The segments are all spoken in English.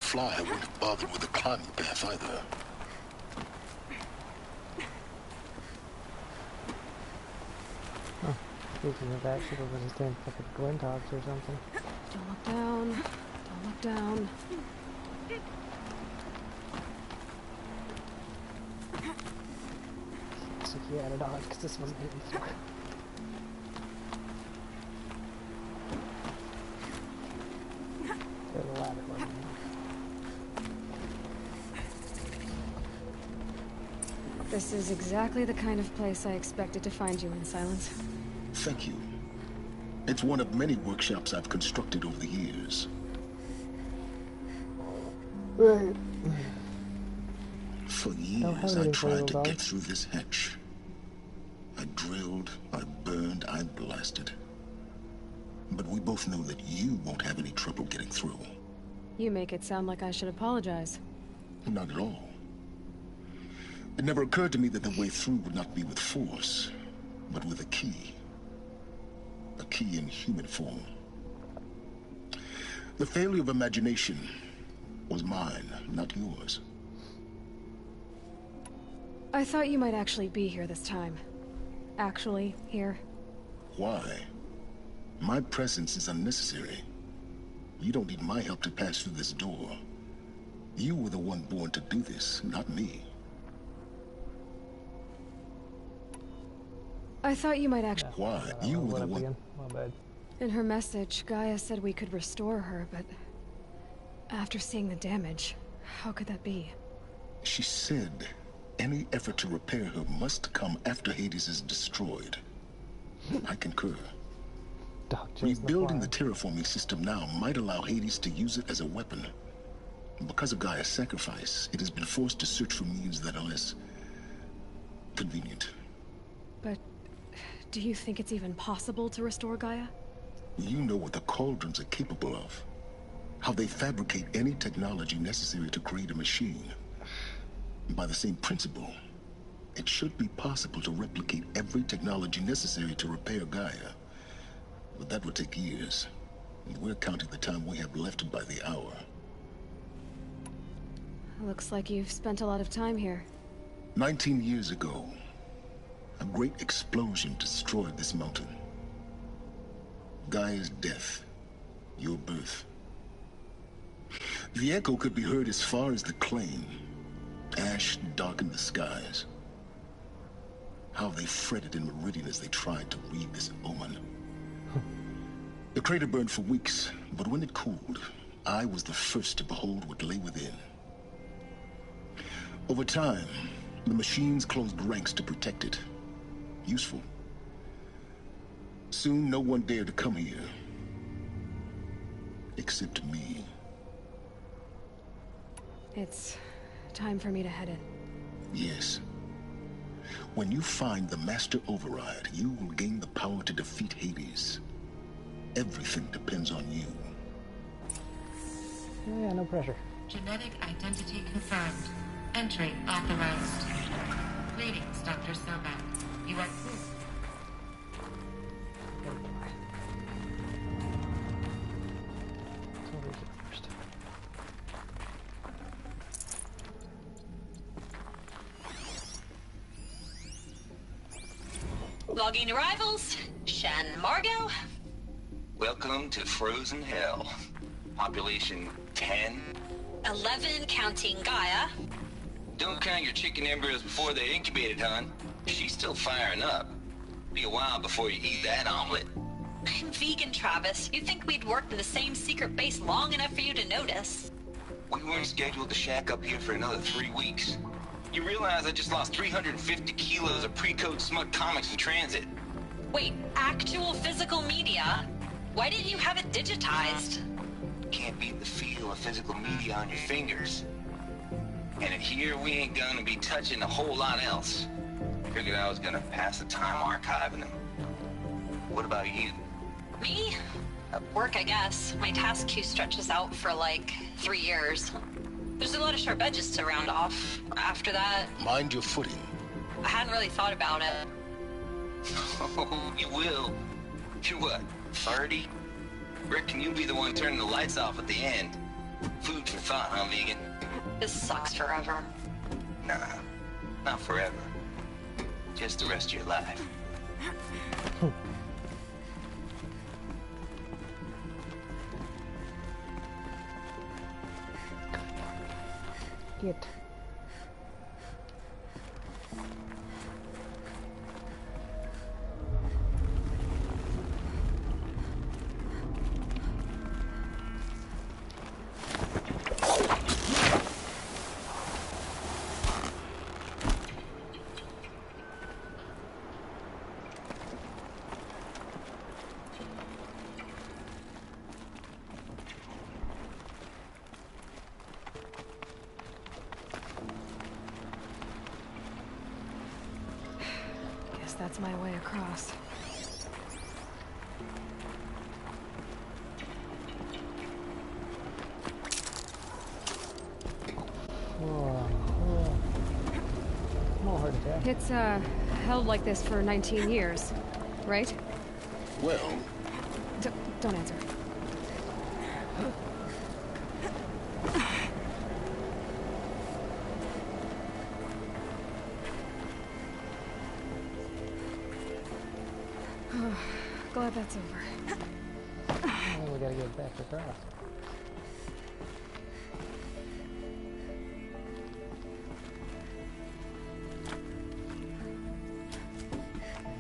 fly, I wouldn't have bothered with the climbing path either. Huh. Speaking of that, should have been staying fucking Glintox or something. Don't look down. Don't look down. Looks like he had a dodge because this wasn't hitting the floor. The ladder wasn't. This is exactly the kind of place I expected to find you in, Silence. Thank you. It's one of many workshops I've constructed over the years. Right. For years, I tried to get through this hatch. I drilled, I burned, I blasted. But we both know that you won't have any trouble getting through. You make it sound like I should apologize. Not at all. It never occurred to me that the way through would not be with force, but with a key. A key in human form. The failure of imagination was mine, not yours. I thought you might actually be here this time. Actually, here. Why? My presence is unnecessary. You don't need my help to pass through this door. You were the one born to do this, not me. I thought you might actually... Why? You were the one... Again. My bad. In her message, Gaia said we could restore her, but... after seeing the damage, how could that be? She said any effort to repair her must come after Hades is destroyed. I concur. Rebuilding the terraforming system now might allow Hades to use it as a weapon. Because of Gaia's sacrifice, it has been forced to search for means that are less convenient. But do you think it's even possible to restore Gaia? You know what the Cauldrons are capable of. How they fabricate any technology necessary to create a machine. By the same principle, it should be possible to replicate every technology necessary to repair Gaia. But that would take years, and we're counting the time we have left by the hour. Looks like you've spent a lot of time here. 19 years ago, a great explosion destroyed this mountain. Gaia's death, your birth. The echo could be heard as far as the Claim. Ash darkened the skies. How they fretted in Meridian as they tried to read this omen. The crater burned for weeks, but when it cooled, I was the first to behold what lay within. Over time, the machines closed ranks to protect it. Useful. Soon, no one dared to come here. Except me. It's time for me to head in. Yes. When you find the Master Override, you will gain the power to defeat Hades. Everything depends on you. Yeah, no pressure. Genetic identity confirmed. Entry authorized. Greetings, Dr. Sobek. You are clear. Logging arrivals. Shan Margot. Welcome to Frozen Hell. Population 10. 11 counting Gaia. Don't count your chicken embryos before they're incubated, hon. She's still firing up. Be a while before you eat that omelet. I'm vegan, Travis. You'd think we'd worked in the same secret base long enough for you to notice. We weren't scheduled to shack up here for another 3 weeks. You realize I just lost 350 kilos of pre-code smut comics in transit. Wait, actual physical media? Why didn't you have it digitized? Can't beat the feel of physical media on your fingers. And in here, we ain't gonna be touching a whole lot else. Figured I was gonna pass the time archiving them. What about you? Me? Work, I guess. My task queue stretches out for like 3 years. There's a lot of sharp edges to round off. After that... Mind your footing. I hadn't really thought about it. Oh, you will. You're what, 30? Reckon you'll be the one turning the lights off at the end. Food for thought, huh, vegan? This sucks forever. Nah, not forever. Just the rest of your life. Get. Guess that's my way across. More heart attack. It's, held like this for 19 years, right? Well, Don't answer. Glad that's over. Oh, we gotta get back across.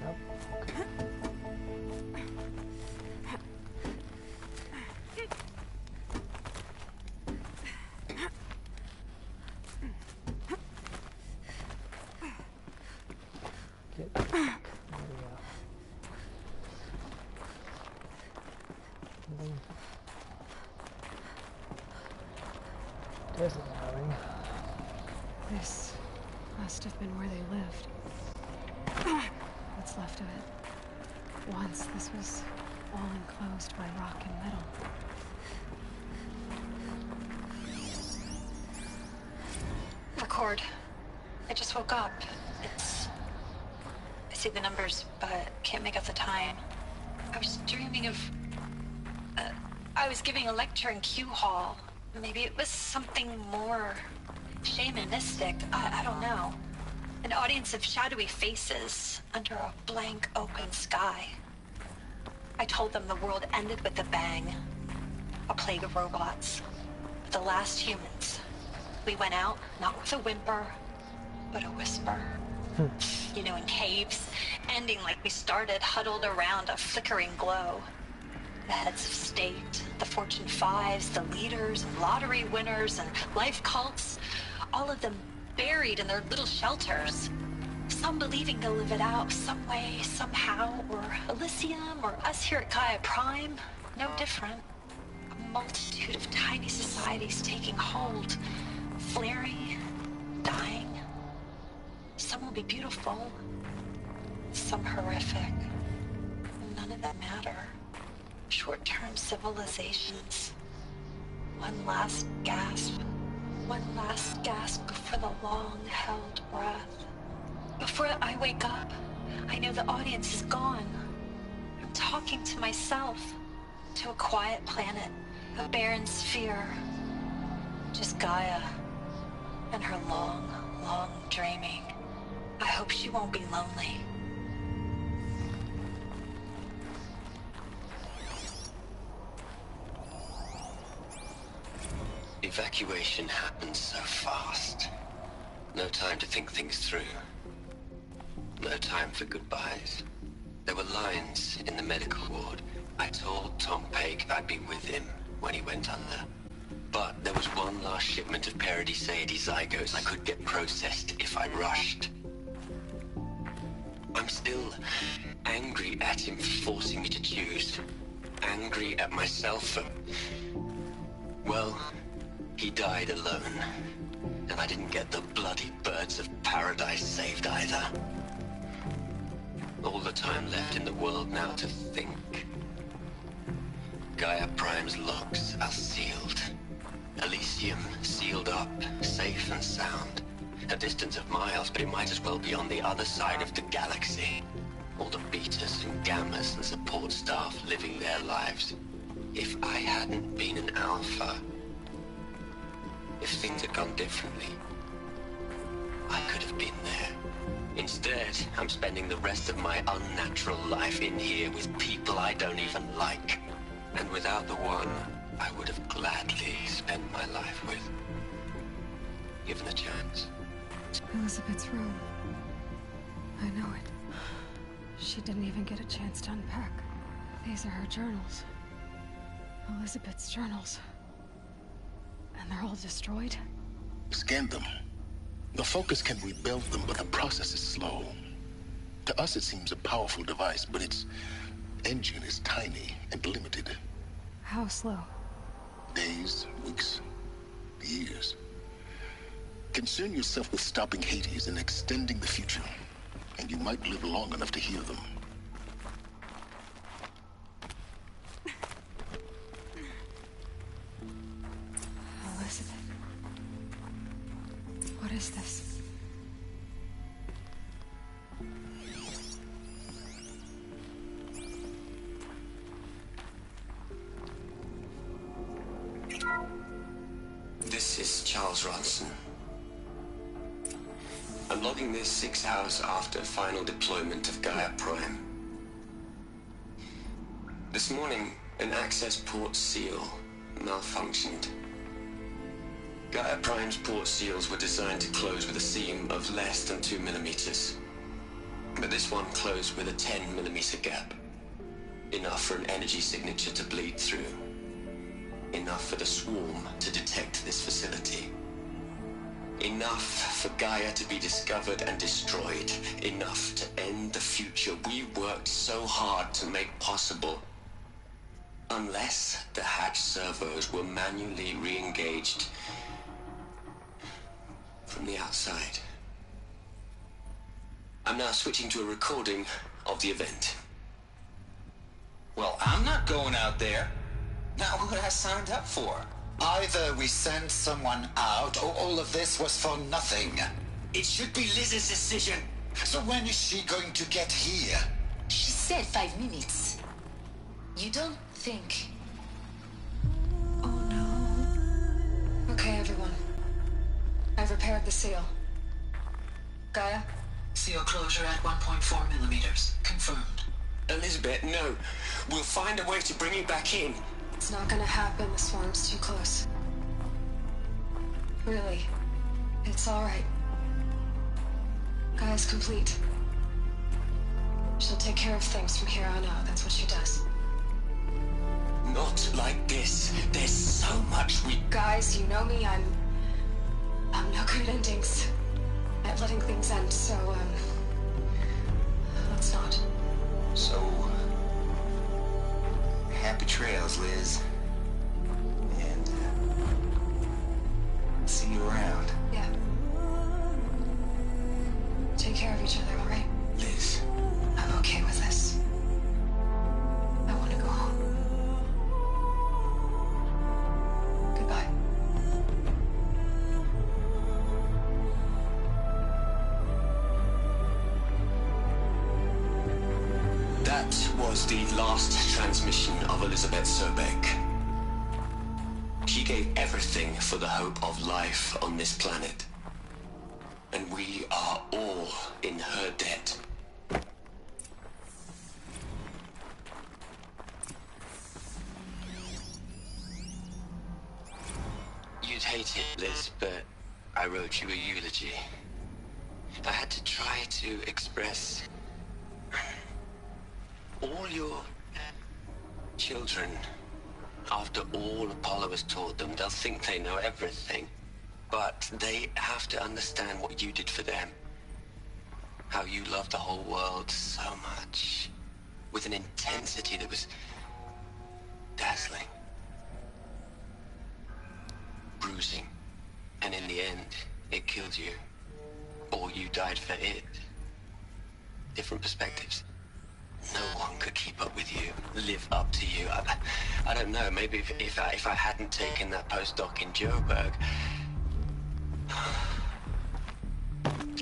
Nope. Okay. Get back. There we go. This is annoying. This must have been where they lived. What's left of it. Once this was all enclosed by rock and metal. Record. I just woke up. I see the numbers, but can't make out the time. I was dreaming of... I was giving a lecture in Q Hall. Maybe it was something more shamanistic. I don't know. An audience of shadowy faces under a blank open sky. I told them the world ended with a bang. A plague of robots. The last humans. We went out, not with a whimper, but a whisper. You know, in caves, ending like we started, huddled around a flickering glow. The heads of state, the Fortune 5s, the leaders, and lottery winners, and life cults, all of them buried in their little shelters. Some believing they'll live it out some way, somehow, or Elysium, or us here at Gaia Prime, no different. A multitude of tiny societies taking hold, flaring, dying. Some will be beautiful, some horrific. None of them matter. Short-term civilizations. One last gasp. One last gasp before the long-held breath. Before I wake up, I know the audience is gone. I'm talking to myself. To a quiet planet. A barren sphere. Just Gaia. And her long, long dreaming. I hope she won't be lonely. Evacuation happened so fast. No time to think things through. No time for goodbyes. There were lines in the medical ward. I told Tom Paik I'd be with him when he went under. But there was one last shipment of Paradis-Sade zygotes I could get processed if I rushed. I'm still angry at him for forcing me to choose. Angry at myself for... Well, he died alone. And I didn't get the bloody birds of paradise saved either. All the time left in the world now to think. Gaia Prime's locks are sealed. Elysium sealed up, safe and sound. A distance of miles, but it might as well be on the other side of the galaxy. All the betas and gammas and support staff living their lives. If I hadn't been an alpha, if things had gone differently, I could have been there. Instead, I'm spending the rest of my unnatural life in here with people I don't even like. And without the one I would have gladly spent my life with. Given a chance. Elizabeth's room. I know it. She didn't even get a chance to unpack. These are her journals. Elizabeth's journals. And they're all destroyed? Scan them. The Focus can rebuild them, but the process is slow. To us, it seems a powerful device, but its engine is tiny and limited. How slow? Days, weeks, years. Concern yourself with stopping Hades and extending the future, and you might live long enough to hear them. Elizabeth. What is this? This is Charles Ronson. I'm logging this 6 hours after final deployment of Gaia Prime. This morning, an access port seal malfunctioned. Gaia Prime's port seals were designed to close with a seam of less than 2 millimeters. But this one closed with a 10 millimeter gap. Enough for an energy signature to bleed through. Enough for the swarm to detect this facility. Enough for Gaia to be discovered and destroyed. Enough to end the future we worked so hard to make possible. Unless the hatch servos were manually re-engaged from the outside. I'm now switching to a recording of the event. Well, I'm not going out there. Not what I signed up for. Either we send someone out, or all of this was for nothing. It should be Liz's decision. So when is she going to get here? She said 5 minutes. You don't think... Oh no. Okay, everyone. I've repaired the seal. Gaia? Seal closure at 1.4 millimeters. Confirmed. Elizabeth, no. We'll find a way to bring you back in. It's not gonna happen. The swarm's too close. Really. It's alright. Gaia's complete. She'll take care of things from here on out. That's what she does. Not like this. There's so much we... Guys, you know me. I'm no good at endings. At letting things end, so, let's not. So... happy trails, Liz. And, see you around. Yeah. Take care of each other, all right? Liz. I'm okay with this. I want to go home. Goodbye. That was the last transmission of Elizabeth Sobeck. She gave everything for the hope of life on this planet. And we are all in her debt. You'd hate it, Liz, but I wrote you a eulogy. I had to try to express all your children. After all Apollo has taught them, they'll think they know everything. But they have to understand what you did for them. How you loved the whole world so much. With an intensity that was dazzling. Bruising. And in the end, it killed you. Or you died for it. Different perspectives. No one could keep up with you, live up to you. I don't know, maybe if I hadn't taken that postdoc in Joburg.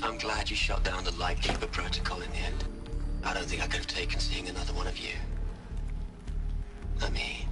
I'm glad you shot down the Lightkeeper protocol in the end. I don't think I could have taken seeing another one of you. I mean...